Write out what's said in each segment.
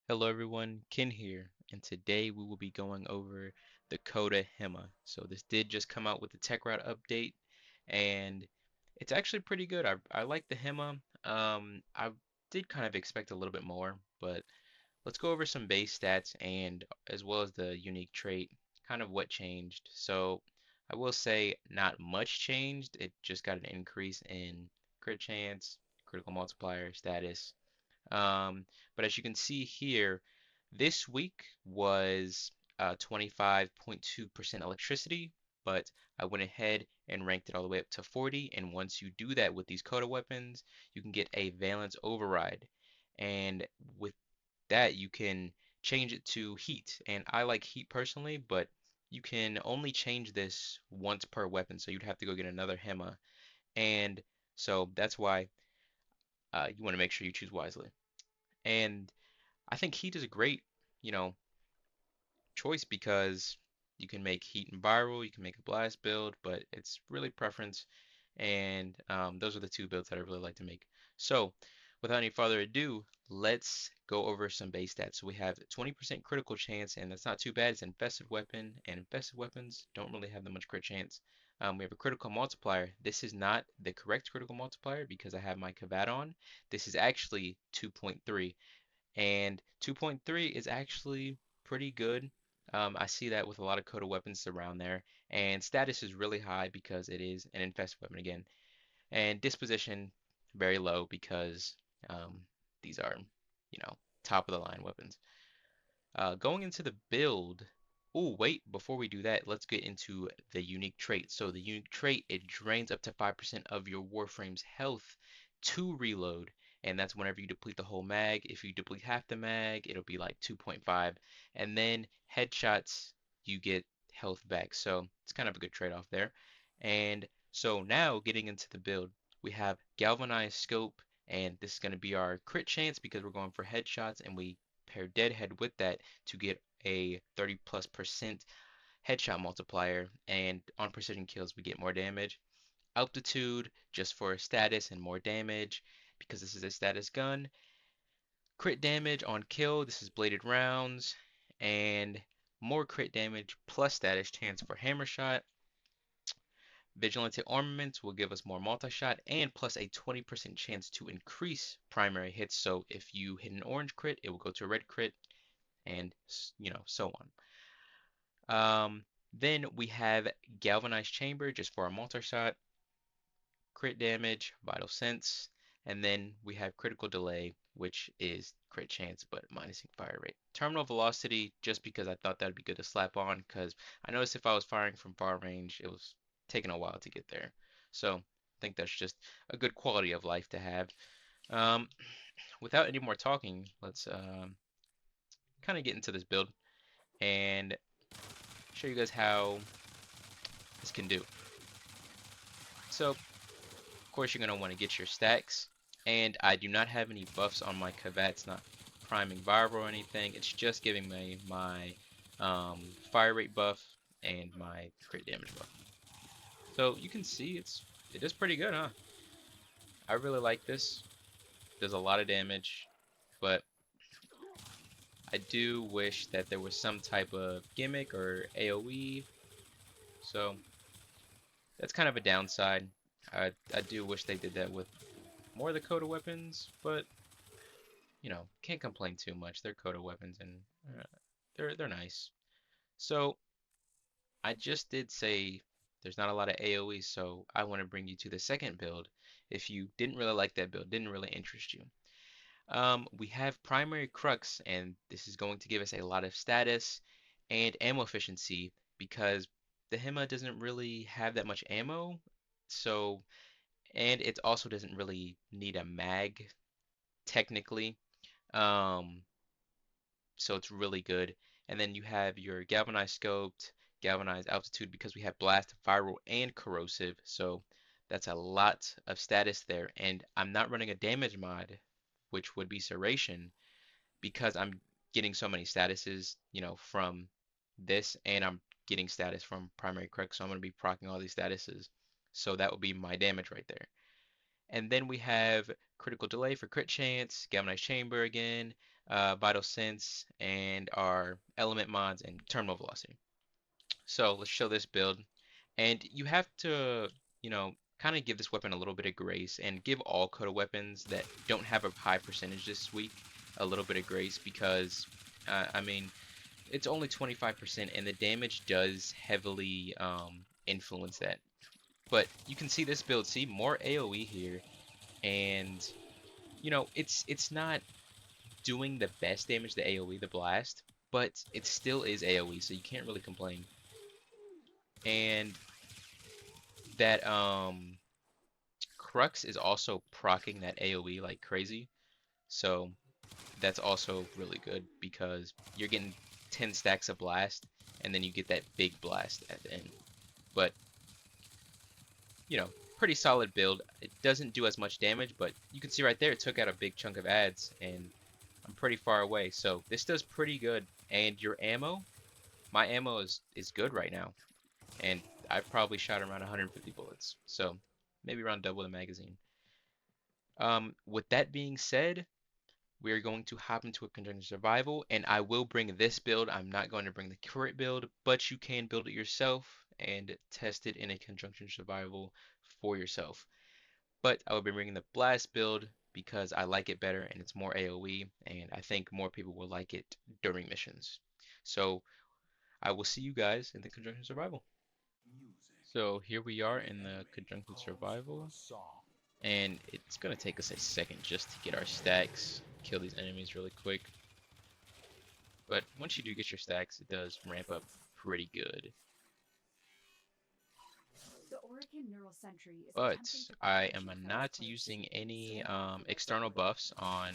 Hello everyone, Ken here, and today we will be going over the CODA HEMA. So this did just come out with the tech route update, and it's actually pretty good. I like the HEMA. I did kind of expect a little bit more, but let's go over some base stats and as well as the unique trait, kind of what changed. So I will say not much changed. It just got an increase in crit chance, critical multiplier, status, but as you can see here, this week was 25.2% electricity, but I went ahead and ranked it all the way up to 40. And once you do that with these CODA weapons, you can get a valence override. And with that, you can change it to heat. And I like heat personally, but you can only change this once per weapon. So you'd have to go get another HEMA. And so that's why you want to make sure you choose wisely. And I think Heat is a great, you know, choice because you can make Heat and Viral, you can make a Blast build, but it's really preference, and those are the two builds that I really like to make. So, without any further ado, let's go over some base stats. So we have 20% critical chance, and that's not too bad. It's an infested weapon, and infested weapons don't really have that much crit chance. We have a critical multiplier. This is not the correct critical multiplier because I have my Kavat on. This is actually 2.3. And 2.3 is actually pretty good. I see that with a lot of CODA weapons around there. And status is really high because it is an infest weapon again. And disposition, very low because um, these are, top of the line weapons. Going into the build. Oh, wait, before we do that, let's get into the unique trait. So the unique trait, it drains up to 5% of your Warframe's health to reload. And that's whenever you deplete the whole mag. If you deplete half the mag, it'll be like 2.5. And then headshots, you get health back. So it's kind of a good trade-off there. And so now getting into the build, we have galvanized scope, and this is going to be our crit chance because we're going for headshots, and we pair deadhead with that to get a 30+% headshot multiplier, and on precision kills we get more damage. Altitude just for status and more damage because this is a status gun. Crit damage on kill, this is bladed rounds, and more crit damage plus status chance for hammer shot. Vigilante armaments will give us more multi-shot and plus a 20% chance to increase primary hits. So if you hit an orange crit, it will go to a red crit, and so on. Then we have galvanized chamber just for our multi-shot, crit damage, vital sense, and then we have critical delay, which is crit chance but minusing fire rate. Terminal velocity, just because I thought that'd be good to slap on, because I noticed if I was firing from far range, it was taking a while to get there. So I think that's just a good quality of life to have. Um, Without any more talking, let's kind of get into this build and show you guys how this can do. So, of course, you're going to want to get your stacks. And I do not have any buffs on my Kavat. It's not priming viral or anything. It's just giving me my fire rate buff and my crit damage buff. So you can see it is pretty good, huh? I really like this. Does a lot of damage, but I do wish that there was some type of gimmick or AoE. So that's kind of a downside. I do wish they did that with more of the CODA weapons, but can't complain too much. They're CODA weapons and uh, they're nice. So I just did say there's not a lot of AoE, so I want to bring you to the second build. If you didn't really like that build, didn't really interest you. We have primary crux, and this is going to give us a lot of status and ammo efficiency because the HEMA doesn't really have that much ammo. So, and it also doesn't really need a mag technically. Um, so it's really good. And then you have your galvanized scoped, galvanized altitude because we have blast, viral, and corrosive. So that's a lot of status there. And I'm not running a damage mod, which would be serration, because I'm getting so many statuses, from this, and I'm getting status from primary crux. So I'm going to be proccing all these statuses. So that would be my damage right there. And then we have critical delay for crit chance, galvanized chamber again, Vital Sense, and our element mods and terminal velocity. So let's show this build. And you have to, kind of give this weapon a little bit of grace and give all CODA weapons that don't have a high percentage this week a little bit of grace because, I mean, it's only 25% and the damage does heavily influence that. But you can see this build, see more AoE here, and it's not doing the best damage to AoE, the blast, but it still is AoE, so you can't really complain. And that Crux is also proccing that AoE like crazy, so that's also really good because you're getting 10 stacks of blast, and then you get that big blast at the end. But pretty solid build. It doesn't do as much damage, but you can see right there it took out a big chunk of ads, and I'm pretty far away. So this does pretty good. And your ammo, my ammo is good right now. And I've probably shot around 150 bullets. So maybe around double the magazine. With that being said, we're going to hop into a conjunction survival, and I will bring this build. I'm not going to bring the current build, but you can build it yourself and test it in a conjunction survival for yourself. But I will be bringing the blast build because I like it better and it's more AoE, and I think more people will like it during missions. So I will see you guys in the conjunction survival. So here we are in the conjunction survival, and it's gonna take us a second just to get our stacks, kill these enemies really quick. But once you do get your stacks, it does ramp up pretty good. But I am not using any external buffs on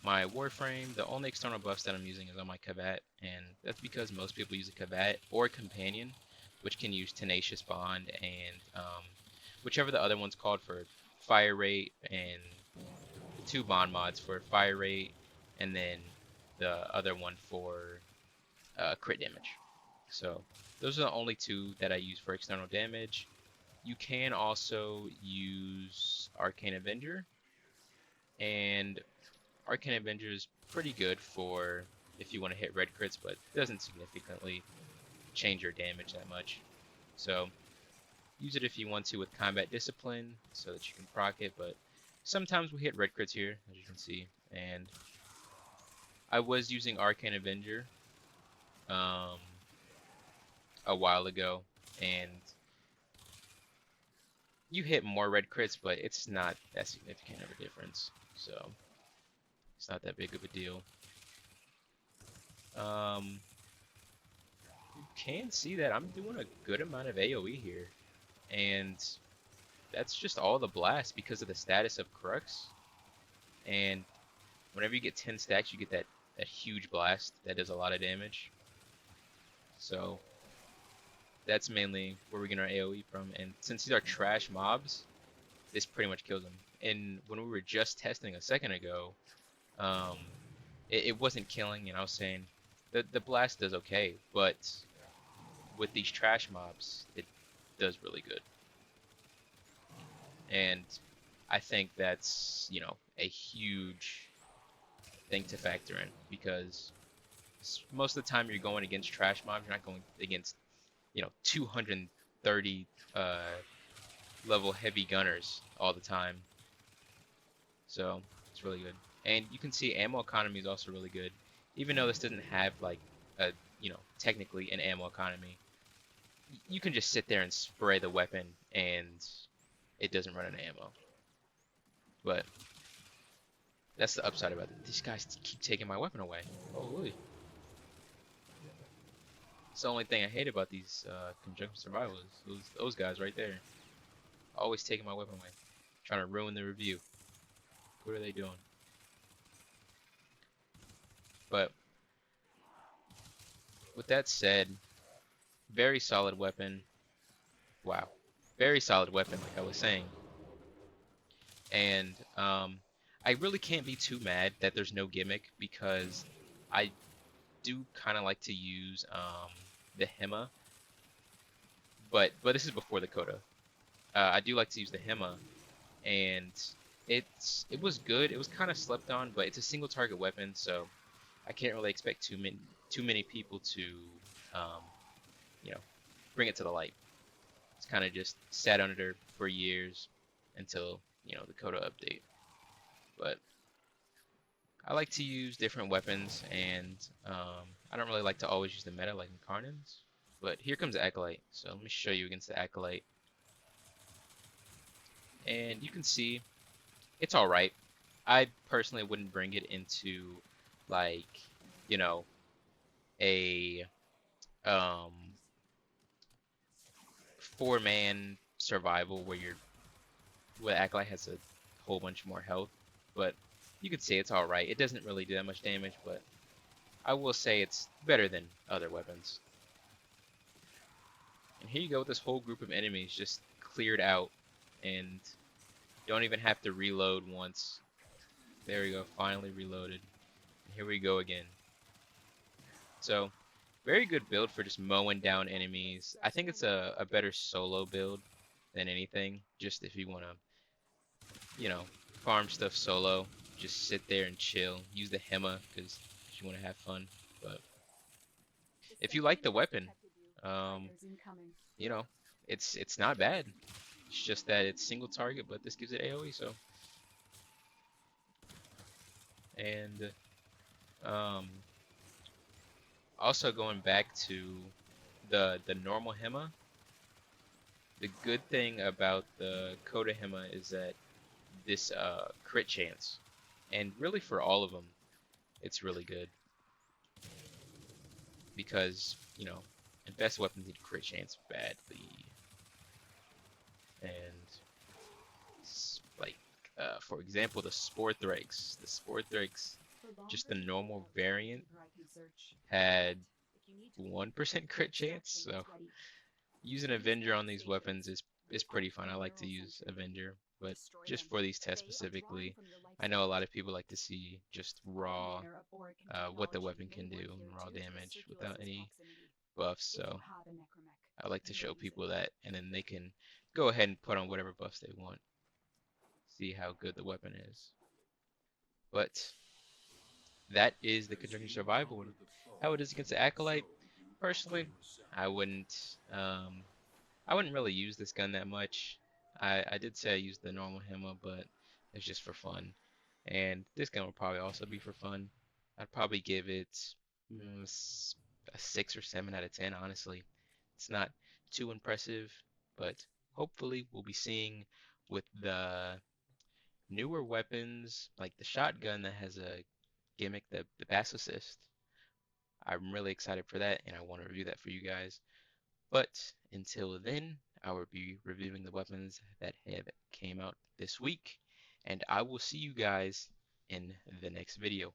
my Warframe. The only external buffs that I'm using is on my Kavat, and that's because most people use a Kavat or a Companion, which can use Tenacious Bond and whichever the other one's called for fire rate, and two bond mods for fire rate, and then the other one for crit damage. So those are the only two that I use for external damage. You can also use Arcane Avenger, and Arcane Avenger is pretty good for if you want to hit red crits, but it doesn't significantly change your damage that much. So use it if you want to with Combat Discipline so that you can proc it, but sometimes we hit red crits here, as you can see, and I was using Arcane Avenger a while ago, and you hit more red crits, but it's not that significant of a difference, so it's not that big of a deal. You can see that I'm doing a good amount of AoE here, and that's just all the blast because of the status of Crux. And whenever you get 10 stacks, you get that huge blast that does a lot of damage. So that's mainly where we get our AoE from. And since these are trash mobs, this pretty much kills them. And when we were just testing a second ago, it wasn't killing, and I was saying the blast does okay, but with these trash mobs, it does really good. And I think that's, a huge thing to factor in because most of the time you're going against trash mobs, you're not going against, 230 level heavy gunners all the time. So it's really good. And you can see ammo economy is also really good. Even though this doesn't have like a, technically an ammo economy, you can just sit there and spray the weapon and it doesn't run out of ammo. But that's the upside about it. These guys keep taking my weapon away. Holy. It's the only thing I hate about these conjunction survivals. Those guys right there. Always taking my weapon away. Trying to ruin the review. What are they doing? But with that said, very solid weapon. Wow. Very solid weapon, like I was saying. And I really can't be too mad that there's no gimmick because I do kind of like to use the HEMA, but this is before the CODA. I do like to use the HEMA, and it was good. It was kind of slept on, but it's a single target weapon, so I can't really expect too many people to, um, you know, bring it to the light. It's kind of just sat under for years until the CODA update. But I like to use different weapons, and I don't really like to always use the meta like Incarnans. But here comes the Acolyte, so let me show you against the Acolyte. And you can see it's alright. I personally wouldn't bring it into like, you know, a um 4-man survival where Acolyte has a whole bunch more health. But you could say it's alright. It doesn't really do that much damage, but I will say it's better than other weapons. And here you go with this whole group of enemies just cleared out and don't even have to reload once. There we go, finally reloaded. And here we go again. So, very good build for just mowing down enemies. I think it's a better solo build than anything. Just if you want to, farm stuff solo. Just sit there and chill. Use the HEMA because you want to have fun. But if you like the weapon, um, you know, it's not bad. It's just that it's single target, but this gives it AoE. So, and um, also going back to the normal HEMA, the good thing about the CODA HEMA is that this crit chance, and really for all of them, it's really good because best weapons need crit chance badly, and like for example, the Spore Thrakes. The Spore Thrakes, just the normal variant, had 1% crit chance, so using Avenger on these weapons is pretty fun. I like to use Avenger, but just for these tests specifically, I know a lot of people like to see just raw what the weapon can do and raw damage without any buffs. So I like to show people that, and then they can go ahead and put on whatever buffs they want. See how good the weapon is. But that is the Conjunction Survival and how it is against the Acolyte. Personally, I wouldn't um, I wouldn't really use this gun that much. I did say I used the normal HEMA, but it's just for fun. And this gun will probably also be for fun. I'd probably give it a 6 or 7 out of 10, honestly. It's not too impressive, but hopefully we'll be seeing with the newer weapons, like the shotgun that has a gimmick, the Bass Assist. I'm really excited for that, and I want to review that for you guys. But until then, I will be reviewing the weapons that have came out this week, and I will see you guys in the next video.